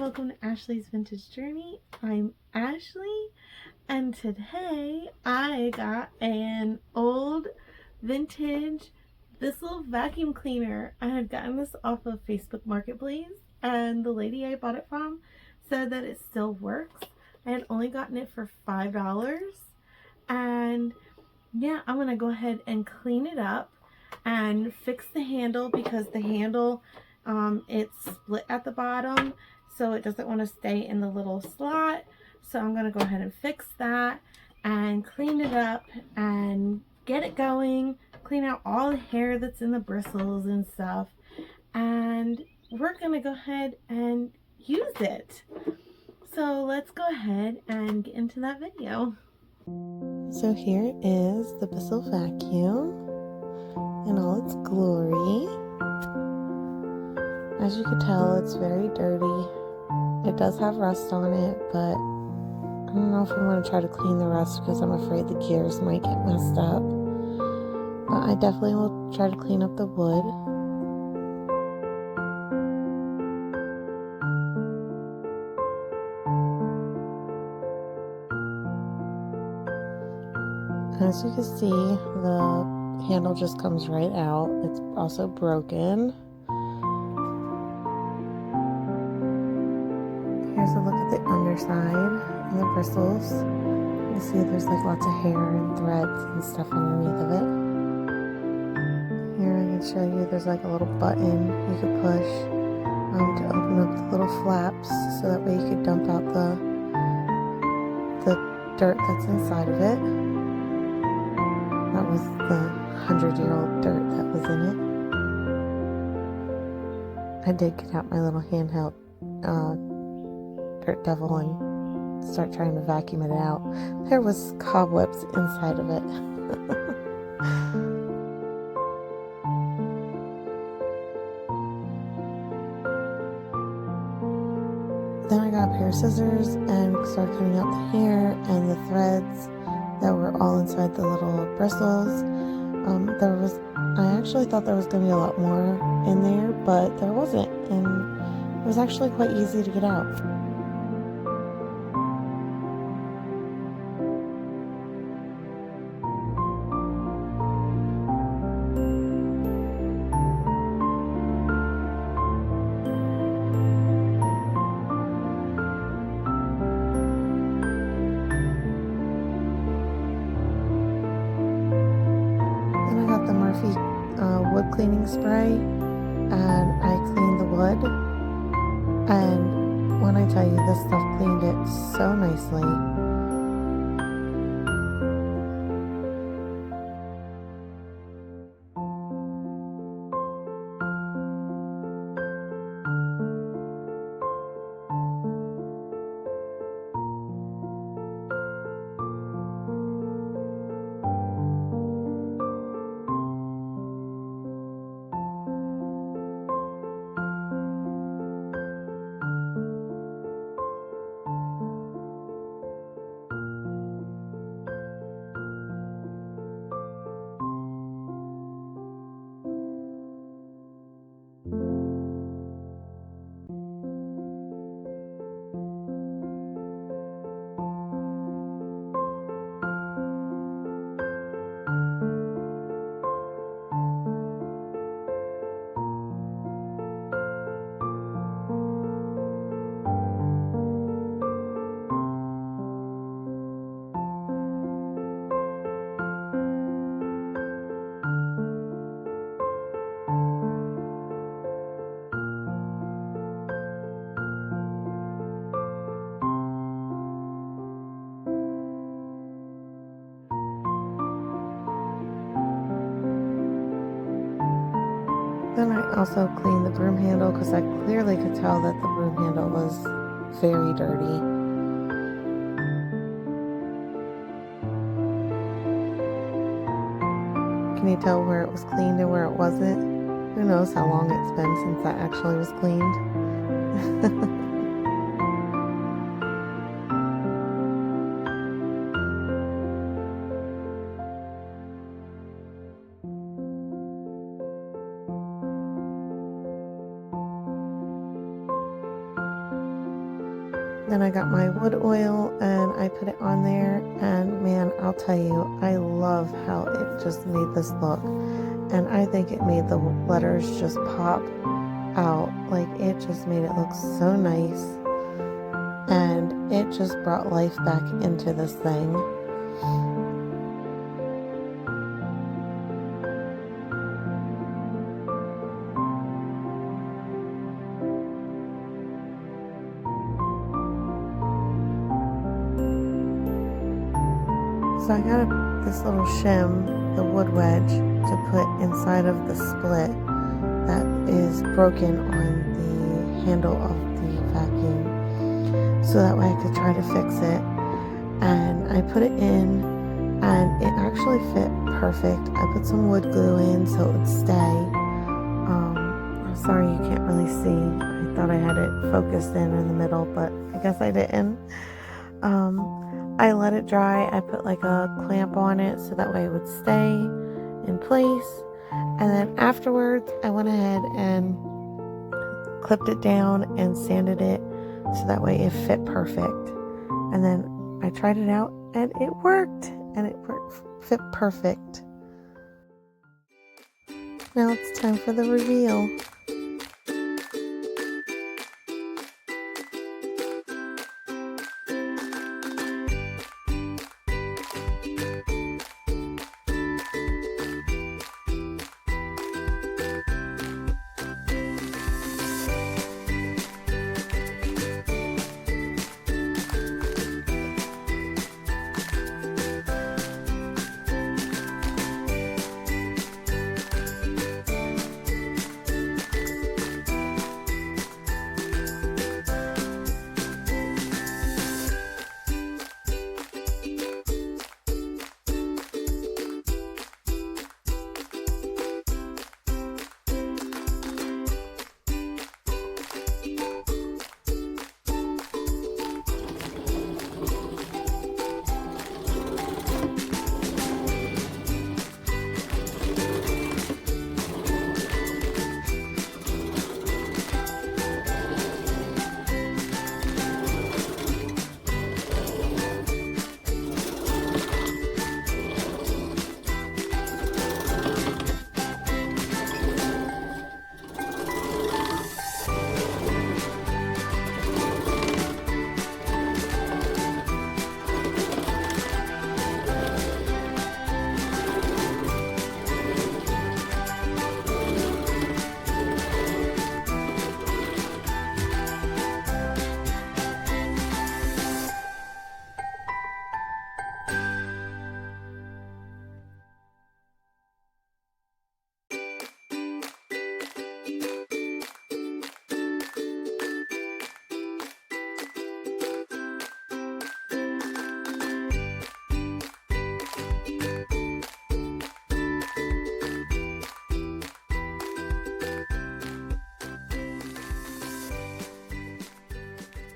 welcome to Ashley's Vintage Journey. I'm Ashley, and today I got an old vintage Bissell vacuum cleaner. I had gotten this off of Facebook Marketplace, and the lady I bought it from said that it still works. I had only gotten it for $5, and yeah, I'm gonna go ahead and clean it up and fix the handle because the handle it's split at the bottom, so it doesn't want to stay in the little slot. So I'm gonna go ahead and fix that and clean it up and get it going, clean out all the hair that's in the bristles and stuff, and we're gonna go ahead and use it. So let's go ahead and get into that video. So here is the Bissell vacuum in all its glory. As you can tell, it's very dirty. It does have rust on it, but I don't know if I'm going to try to clean the rust because I'm afraid the gears might get messed up. But I definitely will try to clean up the wood. As you can see, the handle just comes right out. It's also broken. Here's a look at the underside and the bristles. You see there's like lots of hair and threads and stuff underneath of it. Here I can show you there's like a little button you could push to open up the little flaps so that way you could dump out the dirt that's inside of it. That was the 100-year-old dirt that was in it. I did get out my little handheld dirt devil and start trying to vacuum it out. There was cobwebs inside of it. Then I got a pair of scissors and started cutting out the hair and the threads that were all inside the little bristles. I actually thought there was going to be a lot more in there, but there wasn't, and it was actually quite easy to get out. Then I got the Marphologiya wood cleaning spray, and I cleaned the wood, and when I tell you, this stuff cleaned it so nicely. Then I also cleaned the broom handle because I clearly could tell that the broom handle was very dirty. Can you tell where it was cleaned and where it wasn't? Who knows how long it's been since that actually was cleaned. Then I got my wood oil and I put it on there, and man, I'll tell you, I love how it just made this look. And I think it made the letters just pop out. Like, it just made it look so nice, and it just brought life back into this thing. So I got this little shim, the wood wedge, to put inside of the split that is broken on the handle of the vacuum, so that way I could try to fix it. And I put it in, and it actually fit perfect. I put some wood glue in so it would stay. Sorry you can't really see. I thought I had it focused in the middle, but I guess I didn't. I let it dry. I put like a clamp on it so that way it would stay in place. And then afterwards, I went ahead and clipped it down and sanded it so that way it fit perfect. And then I tried it out and it worked, and it fit perfect. Now it's time for the reveal.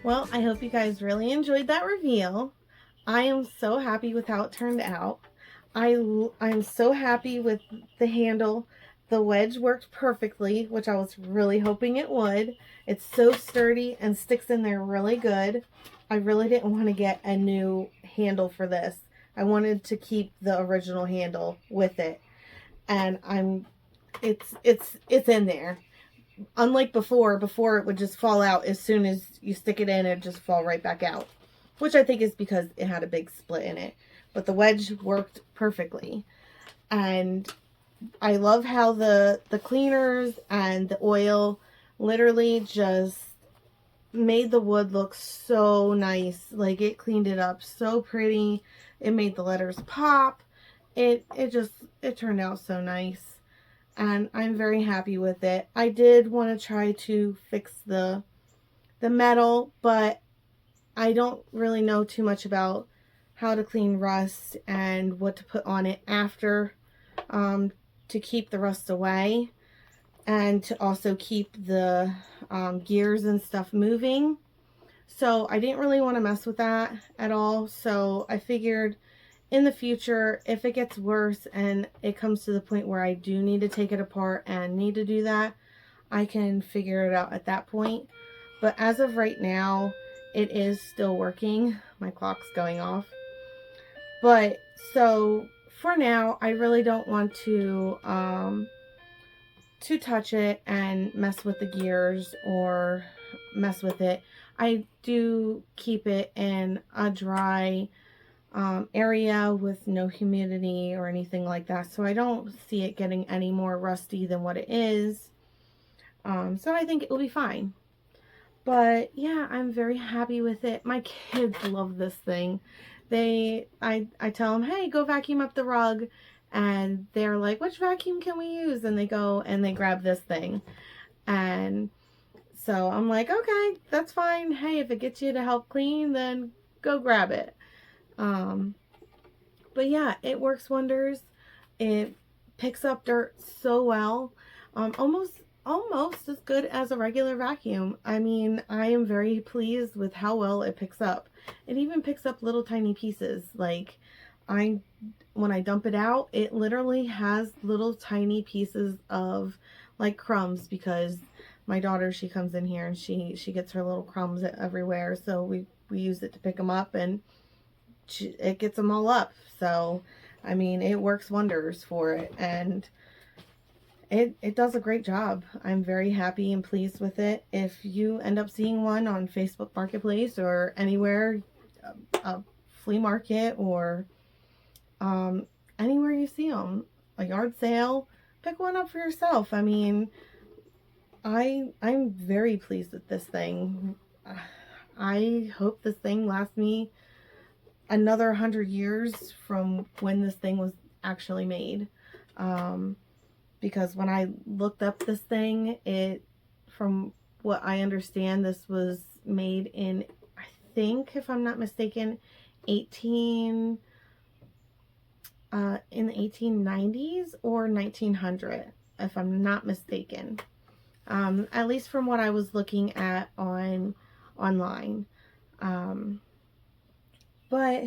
Well, I hope you guys really enjoyed that reveal. I am so happy with how it turned out. I'm so happy with the handle. The wedge worked perfectly, which I was really hoping it would. It's so sturdy and sticks in there really good. I really didn't want to get a new handle for this. I wanted to keep the original handle with it. And it's in there. Unlike before it would just fall out as soon as you stick it in, it'd just fall right back out, which I think is because it had a big split in it. But the wedge worked perfectly, and I love how the cleaners and the oil literally just made the wood look so nice. Like, it cleaned it up so pretty. It made the letters pop. It turned out so nice. And I'm very happy with it. I did want to try to fix the metal, but I don't really know too much about how to clean rust and what to put on it after to keep the rust away, and to also keep the gears and stuff moving. So I didn't really want to mess with that at all. So I figured in the future, if it gets worse and it comes to the point where I do need to take it apart and need to do that, I can figure it out at that point. But as of right now, it is still working. My clock's going off. But so for now, I really don't want to touch it and mess with the gears or mess with it. I do keep it in a dry area with no humidity or anything like that, so I don't see it getting any more rusty than what it is. So I think it will be fine. But yeah, I'm very happy with it. My kids love this thing. I tell them, hey, go vacuum up the rug, and they're like, which vacuum can we use? And they go and they grab this thing. And so I'm like, okay, that's fine. Hey, if it gets you to help clean, then go grab it. But yeah, it works wonders. It picks up dirt so well. Almost as good as a regular vacuum. I mean, I am very pleased with how well it picks up. It even picks up little tiny pieces. Like, when I dump it out, it literally has little tiny pieces of like crumbs, because my daughter, she comes in here and she gets her little crumbs everywhere. So we use it to pick them up, and it gets them all up. So, I mean, it works wonders for it, and it does a great job. I'm very happy and pleased with it. If you end up seeing one on Facebook Marketplace or anywhere, a flea market, or anywhere you see them, a yard sale, pick one up for yourself. I mean, I'm very pleased with this thing. I hope this thing lasts me another 100 years from when this thing was actually made. Because when I looked up this thing, from what I understand, this was made in, I think, if I'm not mistaken, in the 1890s or 1900, if I'm not mistaken. At least from what I was looking at online. But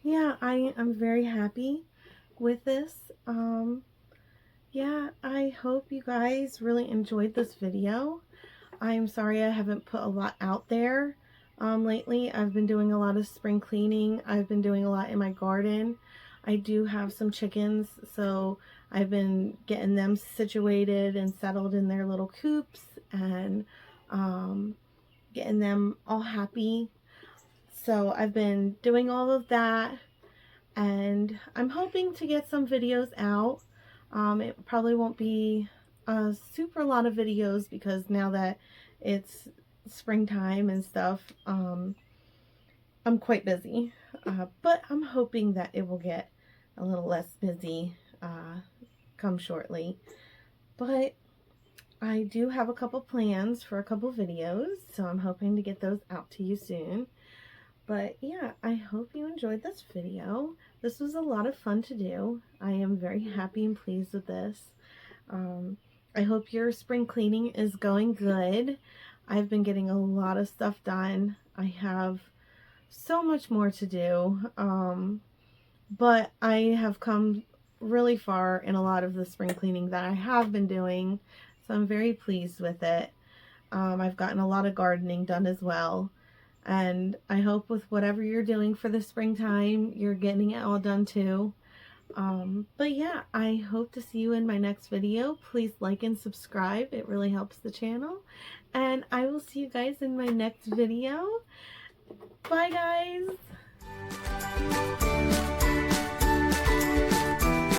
yeah, I'm very happy with this. Yeah, I hope you guys really enjoyed this video. I'm sorry I haven't put a lot out there lately. I've been doing a lot of spring cleaning. I've been doing a lot in my garden. I do have some chickens, so I've been getting them situated and settled in their little coops, and getting them all happy. So I've been doing all of that, and I'm hoping to get some videos out. It probably won't be a super lot of videos, because now that it's springtime and stuff, I'm quite busy. But I'm hoping that it will get a little less busy come shortly. But I do have a couple plans for a couple videos, so I'm hoping to get those out to you soon. But yeah, I hope you enjoyed this video. This was a lot of fun to do. I am very happy and pleased with this. I hope your spring cleaning is going good. I've been getting a lot of stuff done. I have so much more to do. But I have come really far in a lot of the spring cleaning that I have been doing. So I'm very pleased with it. I've gotten a lot of gardening done as well. And I hope with whatever you're doing for the springtime, you're getting it all done too. But yeah, I hope to see you in my next video. Please like and subscribe. It really helps the channel. And I will see you guys in my next video. Bye, guys.